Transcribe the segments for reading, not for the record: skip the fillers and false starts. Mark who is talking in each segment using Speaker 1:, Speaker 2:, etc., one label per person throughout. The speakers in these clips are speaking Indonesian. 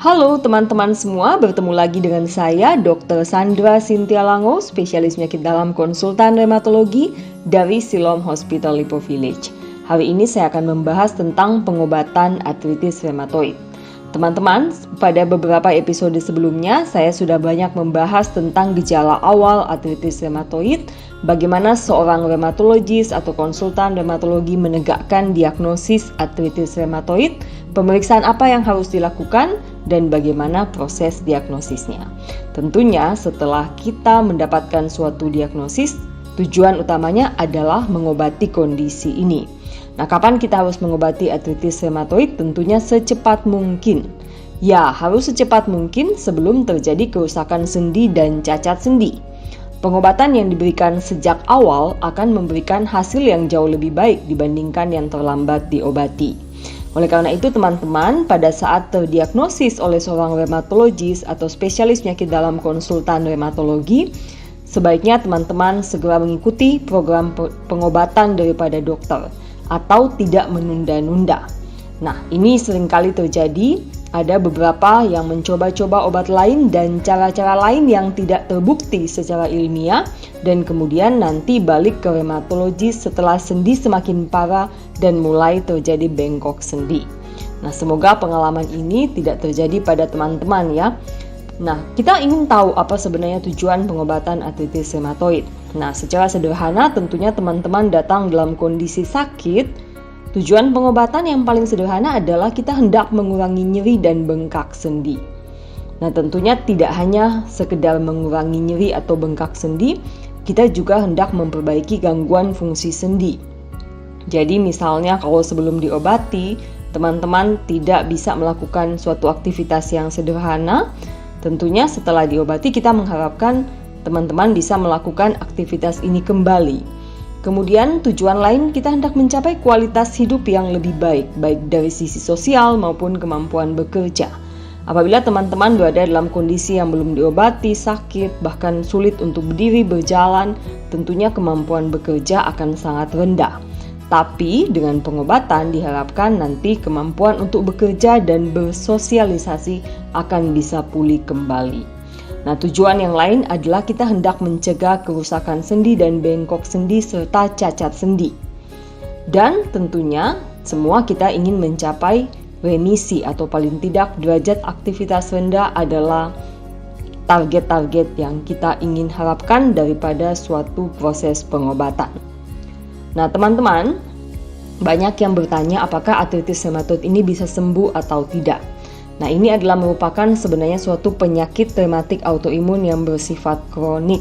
Speaker 1: Halo teman-teman semua, bertemu lagi dengan saya Dr. Sandra Cynthia Lango, spesialis penyakit dalam konsultan rheumatologi dari Siloam Hospital Lipo Village. Hari ini saya akan membahas tentang pengobatan artritis rheumatoid. Teman-teman, pada beberapa episode sebelumnya saya sudah banyak membahas tentang gejala awal artritis rheumatoid, bagaimana seorang rheumatologis atau konsultan rheumatologi menegakkan diagnosis artritis rheumatoid, pemeriksaan apa yang harus dilakukan, dan bagaimana proses diagnosisnya. Tentunya setelah kita mendapatkan suatu diagnosis, tujuan utamanya adalah mengobati kondisi ini. Nah, kapan kita harus mengobati artritis rheumatoid? Tentunya secepat mungkin. Ya, harus secepat mungkin sebelum terjadi kerusakan sendi dan cacat sendi. Pengobatan yang diberikan sejak awal akan memberikan hasil yang jauh lebih baik dibandingkan yang terlambat diobati. Oleh karena itu teman-teman, pada saat terdiagnosis oleh seorang rheumatologis atau spesialis penyakit dalam konsultan rheumatologi, sebaiknya teman-teman segera mengikuti program pengobatan daripada dokter atau tidak menunda-nunda. Nah, ini seringkali terjadi, ada beberapa yang mencoba-coba obat lain dan cara-cara lain yang tidak terbukti secara ilmiah dan kemudian nanti balik ke rheumatologis setelah sendi semakin parah dan mulai terjadi bengkok sendi. Nah, semoga pengalaman ini tidak terjadi pada teman-teman ya. Nah, kita ingin tahu apa sebenarnya tujuan pengobatan artritis rheumatoid. Nah, secara sederhana tentunya teman-teman datang dalam kondisi sakit. Tujuan pengobatan yang paling sederhana adalah kita hendak mengurangi nyeri dan bengkak sendi. Nah, tentunya tidak hanya sekedar mengurangi nyeri atau bengkak sendi, kita juga hendak memperbaiki gangguan fungsi sendi. Jadi misalnya kalau sebelum diobati, teman-teman tidak bisa melakukan suatu aktivitas yang sederhana, tentunya setelah diobati kita mengharapkan teman-teman bisa melakukan aktivitas ini kembali. Kemudian tujuan lain kita hendak mencapai kualitas hidup yang lebih baik, baik dari sisi sosial maupun kemampuan bekerja. Apabila teman-teman berada dalam kondisi yang belum diobati, sakit, bahkan sulit untuk berdiri, berjalan, tentunya kemampuan bekerja akan sangat rendah. Tapi dengan pengobatan diharapkan nanti kemampuan untuk bekerja dan bersosialisasi akan bisa pulih kembali. Nah, tujuan yang lain adalah kita hendak mencegah kerusakan sendi dan bengkok sendi serta cacat sendi. Dan tentunya semua kita ingin mencapai remisi atau paling tidak derajat aktivitas rendah adalah target-target yang kita ingin harapkan daripada suatu proses pengobatan. Nah, teman-teman, banyak yang bertanya apakah artritis rheumatoid ini bisa sembuh atau tidak. Nah, ini adalah merupakan sebenarnya suatu penyakit rematik autoimun yang bersifat kronik,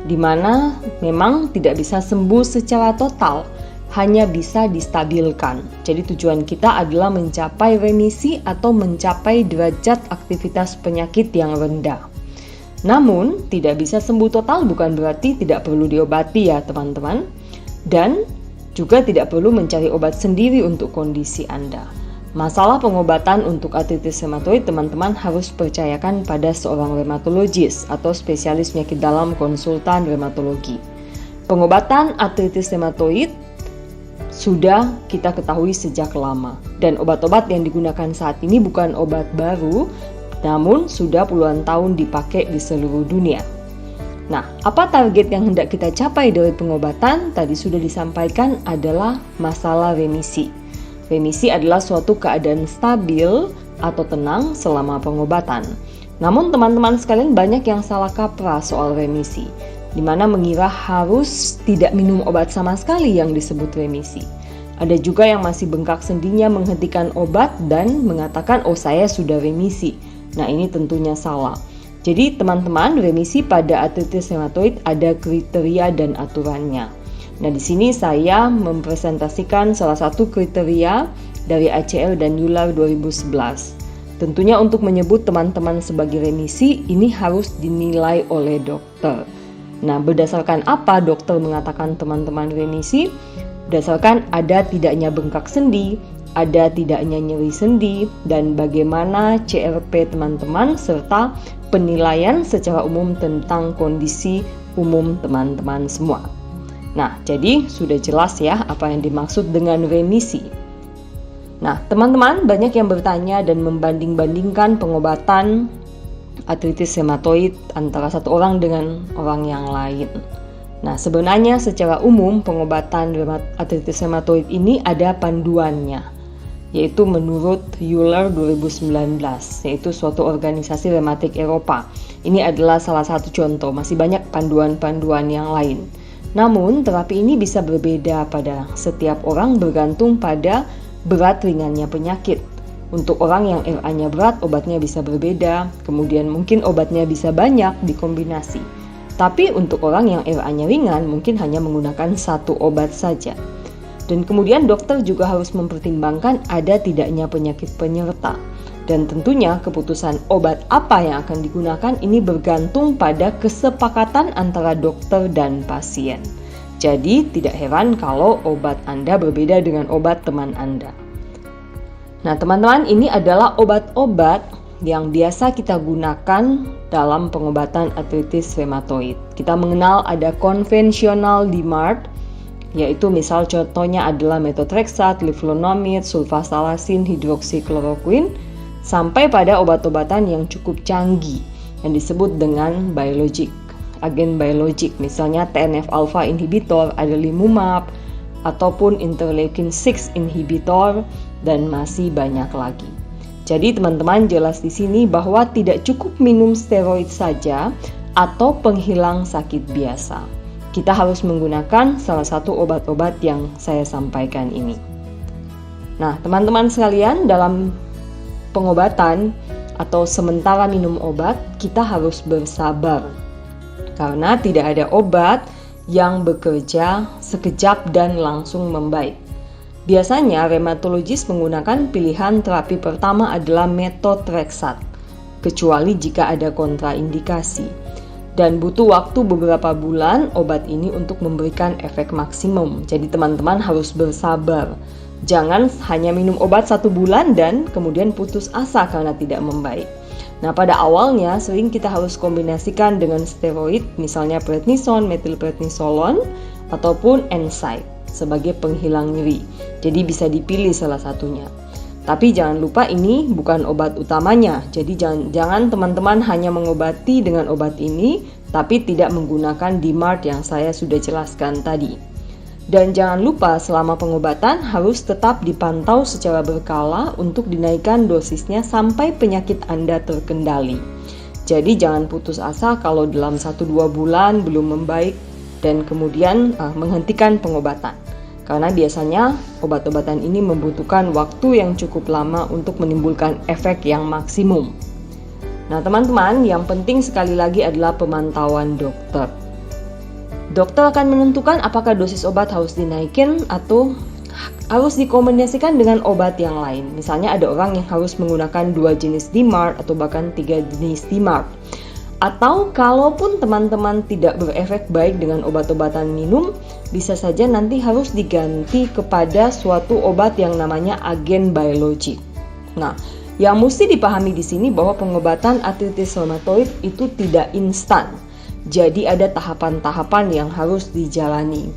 Speaker 1: di mana memang tidak bisa sembuh secara total, hanya bisa distabilkan. Jadi tujuan kita adalah mencapai remisi atau mencapai derajat aktivitas penyakit yang rendah. Namun, tidak bisa sembuh total bukan berarti tidak perlu diobati ya teman-teman. Dan juga tidak perlu mencari obat sendiri untuk kondisi Anda. Masalah pengobatan untuk artritis rheumatoid teman-teman harus percayakan pada seorang rheumatologis atau spesialis penyakit dalam konsultan rheumatologi. Pengobatan artritis rheumatoid sudah kita ketahui sejak lama dan obat-obat yang digunakan saat ini bukan obat baru, namun sudah puluhan tahun dipakai di seluruh dunia. Nah, apa target yang hendak kita capai dari pengobatan? Tadi sudah disampaikan adalah masalah remisi. Remisi adalah suatu keadaan stabil atau tenang selama pengobatan. Namun teman-teman sekalian banyak yang salah kaprah soal remisi, di mana mengira harus tidak minum obat sama sekali yang disebut remisi. Ada juga yang masih bengkak sendinya menghentikan obat dan mengatakan, oh saya sudah remisi. Nah, ini tentunya salah. Jadi teman-teman, remisi pada artritis rheumatoid ada kriteria dan aturannya. Nah, di sini saya mempresentasikan salah satu kriteria dari ACR dan EULAR 2011. Tentunya untuk menyebut teman-teman sebagai remisi, ini harus dinilai oleh dokter. Nah, berdasarkan apa dokter mengatakan teman-teman remisi? Berdasarkan ada tidaknya bengkak sendi, ada tidaknya nyeri sendi, dan bagaimana CRP teman-teman serta penilaian secara umum tentang kondisi umum teman-teman semua. Nah, jadi sudah jelas ya apa yang dimaksud dengan remisi. Nah, teman-teman banyak yang bertanya dan membanding-bandingkan pengobatan artritis rheumatoid antara satu orang dengan orang yang lain. Nah, sebenarnya secara umum pengobatan artritis rheumatoid ini ada panduannya, yaitu menurut Euler 2019, yaitu suatu organisasi rematik Eropa. Ini adalah salah satu contoh, masih banyak panduan-panduan yang lain. Namun, terapi ini bisa berbeda pada setiap orang bergantung pada berat ringannya penyakit. Untuk orang yang RA-nya berat, obatnya bisa berbeda, kemudian mungkin obatnya bisa banyak dikombinasi. Tapi untuk orang yang RA-nya ringan, mungkin hanya menggunakan satu obat saja. Dan kemudian dokter juga harus mempertimbangkan ada tidaknya penyakit penyerta. Dan tentunya keputusan obat apa yang akan digunakan ini bergantung pada kesepakatan antara dokter dan pasien. Jadi tidak heran kalau obat Anda berbeda dengan obat teman Anda. Nah teman-teman, ini adalah obat-obat yang biasa kita gunakan dalam pengobatan artritis rheumatoid. Kita mengenal ada konvensional DMARD, yaitu misal contohnya adalah methotrexate, leflunomid, sulfasalazin, hidroksikloroquine, sampai pada obat-obatan yang cukup canggih yang disebut dengan biologik, agen biologik, misalnya TNF-alpha inhibitor, adalimumab, ataupun interleukin 6 inhibitor, dan masih banyak lagi. Jadi teman-teman jelas di sini bahwa tidak cukup minum steroid saja atau penghilang sakit biasa. Kita harus menggunakan salah satu obat-obat yang saya sampaikan ini. Nah, teman-teman sekalian, dalam pengobatan atau sementara minum obat, kita harus bersabar. Karena tidak ada obat yang bekerja sekejap dan langsung membaik. Biasanya rheumatologis menggunakan pilihan terapi pertama adalah methotrexate, kecuali jika ada kontraindikasi. Dan butuh waktu beberapa bulan obat ini untuk memberikan efek maksimum. Jadi teman-teman harus bersabar. Jangan hanya minum obat 1 bulan dan kemudian putus asa karena tidak membaik. Nah, pada awalnya sering kita harus kombinasikan dengan steroid, misalnya prednison, methylprednisolone, ataupun NSAID sebagai penghilang nyeri. Jadi bisa dipilih salah satunya. Tapi jangan lupa ini bukan obat utamanya. Jadi jangan teman-teman hanya mengobati dengan obat ini, tapi tidak menggunakan DMARD yang saya sudah jelaskan tadi. Dan jangan lupa selama pengobatan harus tetap dipantau secara berkala untuk dinaikkan dosisnya sampai penyakit Anda terkendali. Jadi jangan putus asa kalau dalam 1-2 bulan belum membaik dan kemudian menghentikan pengobatan. Karena biasanya obat-obatan ini membutuhkan waktu yang cukup lama untuk menimbulkan efek yang maksimum. Nah teman-teman, yang penting sekali lagi adalah pemantauan dokter. Dokter akan menentukan apakah dosis obat harus dinaikin atau harus dikombinasikan dengan obat yang lain. Misalnya ada orang yang harus menggunakan 2 jenis DMARD atau bahkan 3 jenis DMARD. Atau kalaupun teman-teman tidak berefek baik dengan obat-obatan minum, bisa saja nanti harus diganti kepada suatu obat yang namanya agen biologik. Nah, yang mesti dipahami di sini bahwa pengobatan artritis rheumatoid itu tidak instan. Jadi ada tahapan-tahapan yang harus dijalani.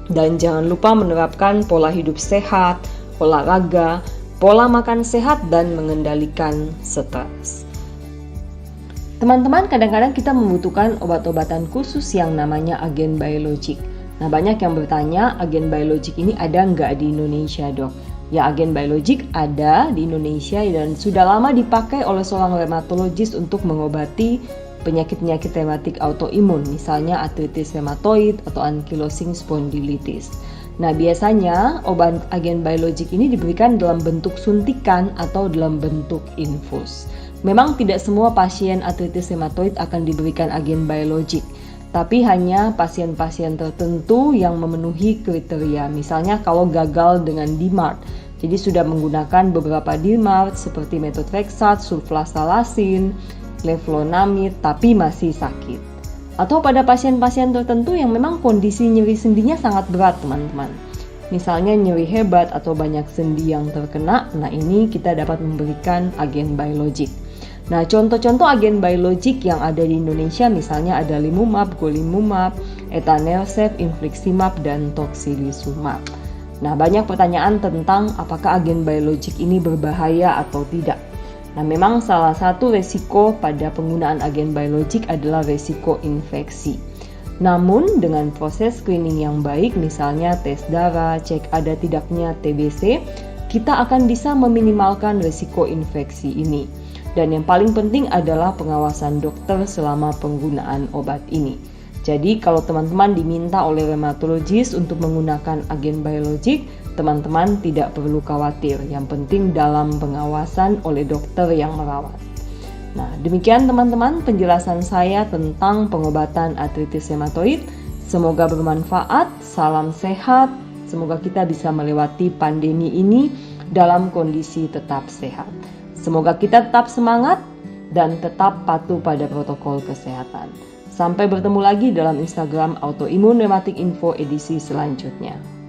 Speaker 1: Dan jangan lupa menerapkan pola hidup sehat, olahraga, pola makan sehat, dan mengendalikan stres. Teman-teman, kadang-kadang kita membutuhkan obat-obatan khusus yang namanya agen biologik. Nah, banyak yang bertanya, agen biologik ini ada nggak di Indonesia, dok? Ya, agen biologik ada di Indonesia dan sudah lama dipakai oleh seorang rheumatologis untuk mengobati penyakit-penyakit rematik autoimun, misalnya artritis rheumatoid atau ankylosing spondylitis. Nah, biasanya obat agen biologik ini diberikan dalam bentuk suntikan atau dalam bentuk infus. Memang tidak semua pasien artritis rheumatoid akan diberikan agen biologik, tapi hanya pasien-pasien tertentu yang memenuhi kriteria. Misalnya kalau gagal dengan DMARD, jadi sudah menggunakan beberapa DMARD seperti methotrexate, sulfasalazin, leflunomid, tapi masih sakit. Atau pada pasien-pasien tertentu yang memang kondisi nyeri sendinya sangat berat, teman-teman. Misalnya nyeri hebat atau banyak sendi yang terkena, nah ini kita dapat memberikan agen biologik. Nah, contoh-contoh agen biologik yang ada di Indonesia misalnya ada adalimumab, golimumab, etanercept, infliximab, dan tocilizumab. Nah, banyak pertanyaan tentang apakah agen biologik ini berbahaya atau tidak. Nah, memang salah satu resiko pada penggunaan agen biologik adalah resiko infeksi. Namun, dengan proses screening yang baik, misalnya tes darah, cek ada tidaknya TBC, kita akan bisa meminimalkan resiko infeksi ini. Dan yang paling penting adalah pengawasan dokter selama penggunaan obat ini. Jadi, kalau teman-teman diminta oleh rheumatologis untuk menggunakan agen biologik, teman-teman tidak perlu khawatir, yang penting dalam pengawasan oleh dokter yang merawat. Nah, demikian teman-teman penjelasan saya tentang pengobatan artritis rheumatoid. Semoga bermanfaat, salam sehat, semoga kita bisa melewati pandemi ini dalam kondisi tetap sehat. Semoga kita tetap semangat dan tetap patuh pada protokol kesehatan. Sampai bertemu lagi dalam Instagram Autoimun Rheumatic Info edisi selanjutnya.